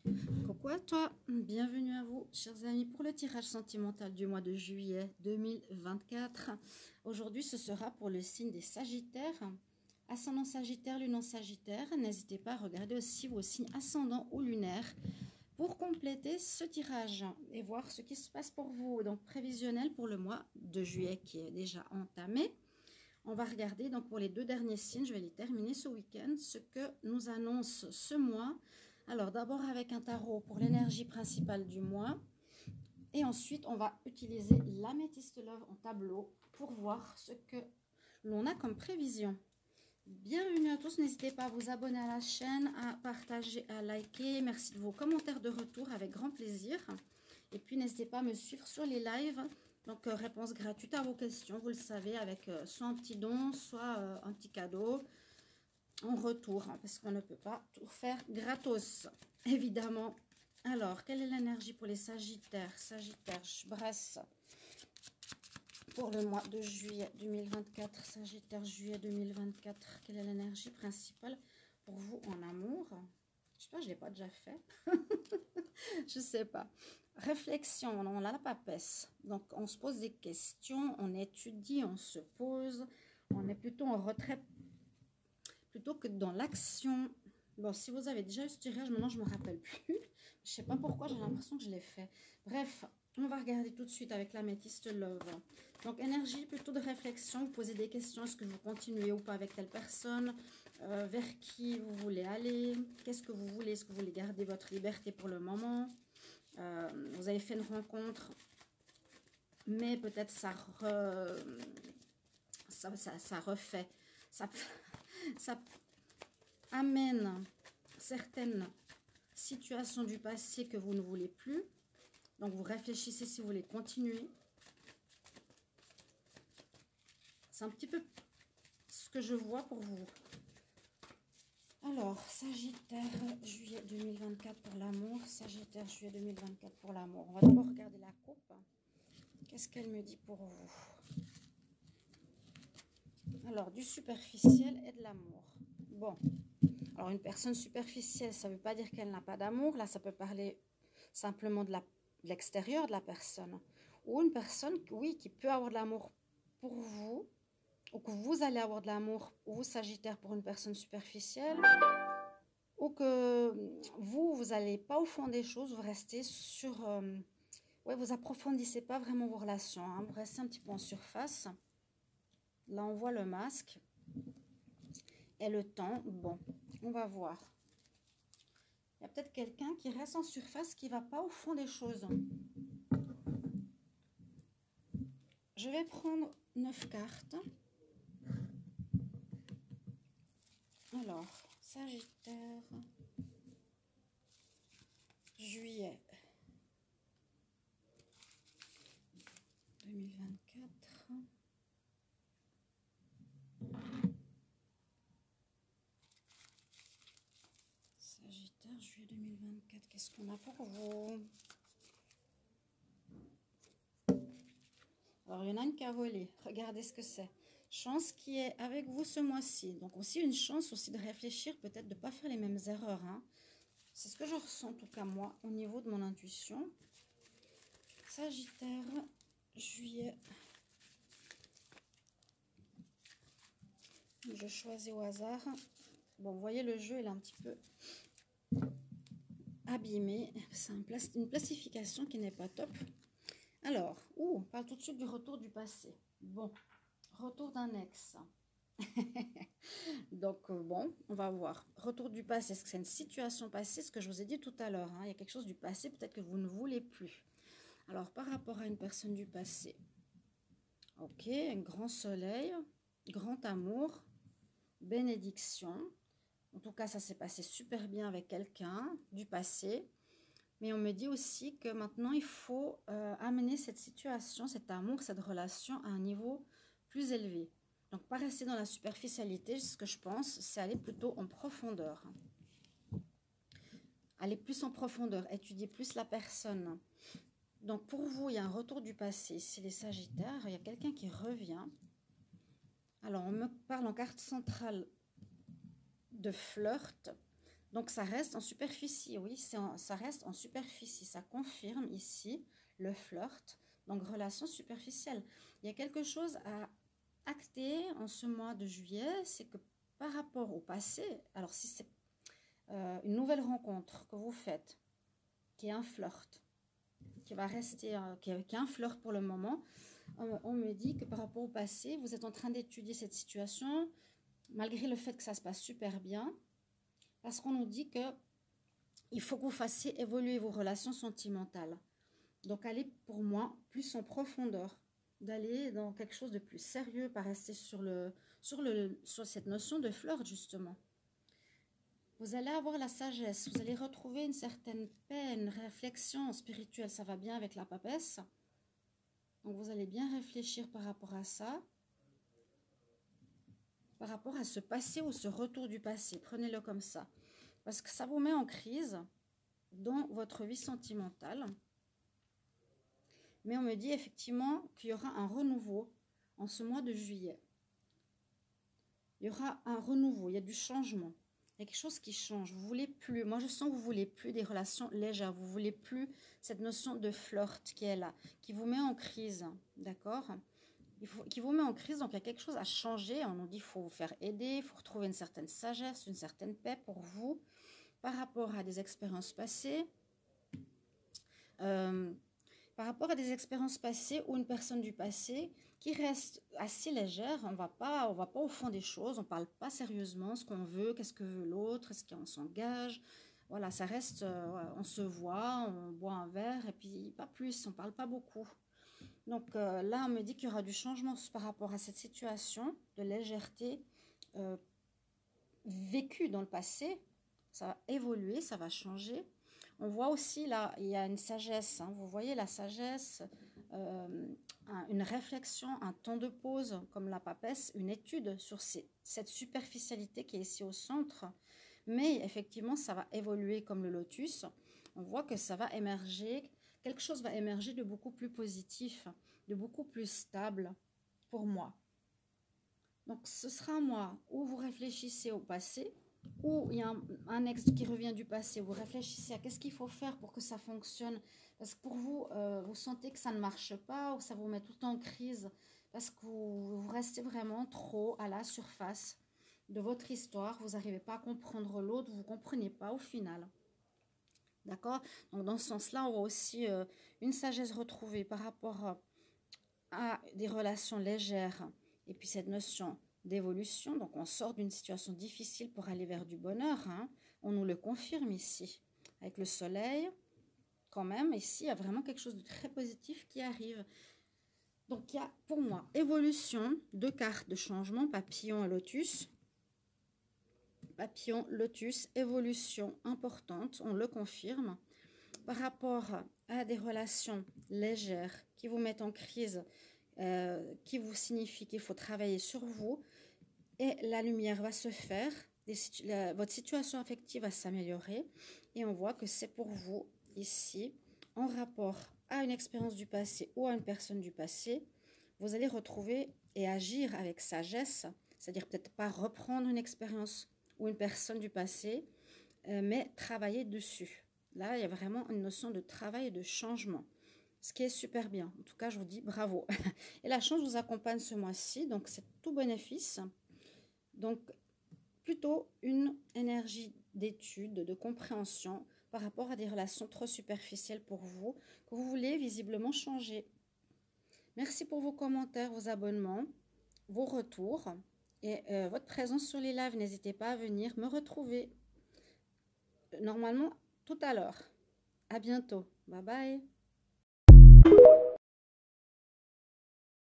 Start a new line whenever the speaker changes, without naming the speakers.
Coucou à toi, bienvenue à vous, chers amis, pour le tirage sentimental du mois de juillet 2024. Aujourd'hui, ce sera pour le signe des Sagittaires. Ascendant Sagittaire, Lune en Sagittaire. N'hésitez pas à regarder aussi vos signes ascendants ou lunaires pour compléter ce tirage et voir ce qui se passe pour vous. Donc, prévisionnel pour le mois de juillet qui est déjà entamé. On va regarder donc pour les deux derniers signes, je vais les terminer ce week-end, ce que nous annonce ce mois. Alors d'abord avec un tarot pour l'énergie principale du mois. Et ensuite, on va utiliser l'améthyste love en tableau pour voir ce que l'on a comme prévision. Bienvenue à tous, n'hésitez pas à vous abonner à la chaîne, à partager, à liker. Merci de vos commentaires de retour avec grand plaisir. Et puis n'hésitez pas à me suivre sur les lives. Donc réponse gratuite à vos questions, vous le savez, avec soit un petit don, soit un petit cadeau en retour, hein, parce qu'on ne peut pas tout faire gratos, évidemment. Alors, quelle est l'énergie pour les Sagittaires? Sagittaire, je brasse pour le mois de juillet 2024. Sagittaire, juillet 2024. Quelle est l'énergie principale pour vous en amour? Je sais pas, je ne l'ai pas déjà fait. Je sais pas. Réflexion, on a la papesse. Donc, on se pose des questions, on étudie, on se pose. On est plutôt en retrait plutôt que dans l'action. Bon, si vous avez déjà eu ce tirage, maintenant je ne me rappelle plus. Je ne sais pas pourquoi, j'ai l'impression que je l'ai fait. Bref, on va regarder tout de suite avec l'améthyste love. Donc, énergie plutôt de réflexion. Vous posez des questions. Est-ce que vous continuez ou pas avec telle personne? Vers qui vous voulez aller? Qu'est-ce que vous voulez? Est-ce que vous voulez garder votre liberté pour le moment? Vous avez fait une rencontre, mais peut-être ça refait. Ça amène certaines situations du passé que vous ne voulez plus. Donc, vous réfléchissez si vous voulez continuer. C'est un petit peu ce que je vois pour vous. Alors, Sagittaire, juillet 2024 pour l'amour. Sagittaire, juillet 2024 pour l'amour. On va d'abord regarder la coupe. Qu'est-ce qu'elle me dit pour vous? Alors, du superficiel et de l'amour. Bon. Alors, une personne superficielle, ça ne veut pas dire qu'elle n'a pas d'amour. Là, ça peut parler simplement de l'extérieur de la personne. Ou une personne, oui, qui peut avoir de l'amour pour vous, ou que vous allez avoir de l'amour, vous, Sagittaire, pour une personne superficielle, ou que vous n'allez pas au fond des choses, vous restez sur... ouais, vous approfondissez pas vraiment vos relations, hein, vous restez un petit peu en surface. Là, on voit le masque et le temps. Bon, on va voir. Il y a peut-être quelqu'un qui reste en surface, qui ne va pas au fond des choses. Je vais prendre 9 cartes. Alors, Sagittaire, juillet 2024. Sagittaire, juillet 2024. Qu'est-ce qu'on a pour vous? Alors, il y en a une qui a volé. Regardez ce que c'est. Chance qui est avec vous ce mois-ci. Donc, aussi une chance aussi de réfléchir, peut-être de ne pas faire les mêmes erreurs. Hein. C'est ce que je ressens, en tout cas moi, au niveau de mon intuition. Sagittaire, juillet. Je choisis au hasard. Bon, vous voyez, le jeu, il est un petit peu abîmé. C'est une classification qui n'est pas top. Alors, on parle tout de suite du retour du passé. Bon, retour d'un ex. Donc, bon, on va voir. Retour du passé, est-ce que c'est une situation passée? Ce que je vous ai dit tout à l'heure, hein, il y a quelque chose du passé, peut-être que vous ne voulez plus. Alors, par rapport à une personne du passé. Ok, un grand soleil, grand amour, bénédiction. En tout cas, ça s'est passé super bien avec quelqu'un du passé. Mais on me dit aussi que maintenant, il faut amener cette situation, cet amour, cette relation à un niveau plus élevé. Donc, pas rester dans la superficialité, ce que je pense, c'est aller plutôt en profondeur. Aller plus en profondeur, étudier plus la personne. Donc, pour vous, il y a un retour du passé. Ici, les Sagittaires, il y a quelqu'un qui revient. Alors, on me parle en carte centrale de flirt. Donc, ça reste en superficie, oui, ça reste en superficie. Ça confirme ici le flirt, donc relation superficielle. Il y a quelque chose à acter en ce mois de juillet, c'est que par rapport au passé, alors si c'est une nouvelle rencontre que vous faites, qui est un flirt, qui va rester, qui est un flirt pour le moment, on me dit que par rapport au passé, vous êtes en train d'étudier cette situation, malgré le fait que ça se passe super bien, parce qu'on nous dit que il faut que vous fassiez évoluer vos relations sentimentales. Donc, aller pour moi plus en profondeur, d'aller dans quelque chose de plus sérieux, pas rester sur cette notion de flirt, justement. Vous allez avoir la sagesse, vous allez retrouver une certaine paix, une réflexion spirituelle. Ça va bien avec la papesse. Donc, vous allez bien réfléchir par rapport à ça, par rapport à ce passé ou ce retour du passé. Prenez-le comme ça. Parce que ça vous met en crise dans votre vie sentimentale. Mais on me dit effectivement qu'il y aura un renouveau en ce mois de juillet. Il y aura un renouveau, il y a du changement. Il y a quelque chose qui change. Vous voulez plus, moi je sens que vous voulez plus des relations légères. Vous voulez plus cette notion de flirt qui est là, qui vous met en crise, d'accord ? Qui vous met en crise, donc il y a quelque chose à changer. On nous dit qu'il faut vous faire aider, il faut retrouver une certaine sagesse, une certaine paix pour vous par rapport à des expériences passées. Par rapport à des expériences passées ou une personne du passé qui reste assez légère, on va pas au fond des choses, on ne parle pas sérieusement ce qu'on veut, qu'est-ce que veut l'autre, est-ce qu'on s'engage. Voilà, ça reste, on se voit, on boit un verre et puis pas plus, on ne parle pas beaucoup. Donc là, on me dit qu'il y aura du changement par rapport à cette situation de légèreté vécue dans le passé. Ça va évoluer, ça va changer. On voit aussi là, il y a une sagesse, hein, vous voyez la sagesse, une réflexion, un temps de pause comme la papesse, une étude sur cette superficialité qui est ici au centre. Mais effectivement, ça va évoluer comme le lotus. On voit que ça va émerger, quelque chose va émerger de beaucoup plus positif, de beaucoup plus stable pour moi. Donc ce sera un mois où vous réfléchissez au passé, ou il y a un ex qui revient du passé, vous réfléchissez à qu'est-ce qu'il faut faire pour que ça fonctionne, parce que pour vous, vous sentez que ça ne marche pas, ou ça vous met tout le temps en crise, parce que vous restez vraiment trop à la surface de votre histoire, vous n'arrivez pas à comprendre l'autre, vous ne comprenez pas au final. D'accord ? Donc dans ce sens-là, on voit aussi une sagesse retrouvée par rapport à des relations légères, et puis cette notion d'évolution, donc on sort d'une situation difficile pour aller vers du bonheur, hein. On nous le confirme ici, avec le soleil, quand même, ici il y a vraiment quelque chose de très positif qui arrive. Donc il y a pour moi évolution, 2 cartes de changement, papillon et lotus. Papillon, lotus, évolution importante, on le confirme. Par rapport à des relations légères qui vous mettent en crise, qui vous signifie qu'il faut travailler sur vous et la lumière va se faire, votre situation affective va s'améliorer et on voit que c'est pour vous ici, en rapport à une expérience du passé ou à une personne du passé, vous allez retrouver et agir avec sagesse, c'est-à-dire peut-être pas reprendre une expérience ou une personne du passé, mais travailler dessus. Là, il y a vraiment une notion de travail et de changement. Ce qui est super bien. En tout cas, je vous dis bravo. Et la chance vous accompagne ce mois-ci, donc c'est tout bénéfice. Donc, plutôt une énergie d'étude, de compréhension par rapport à des relations trop superficielles pour vous, que vous voulez visiblement changer. Merci pour vos commentaires, vos abonnements, vos retours et votre présence sur les lives. N'hésitez pas à venir me retrouver normalement tout à l'heure. À bientôt. Bye bye.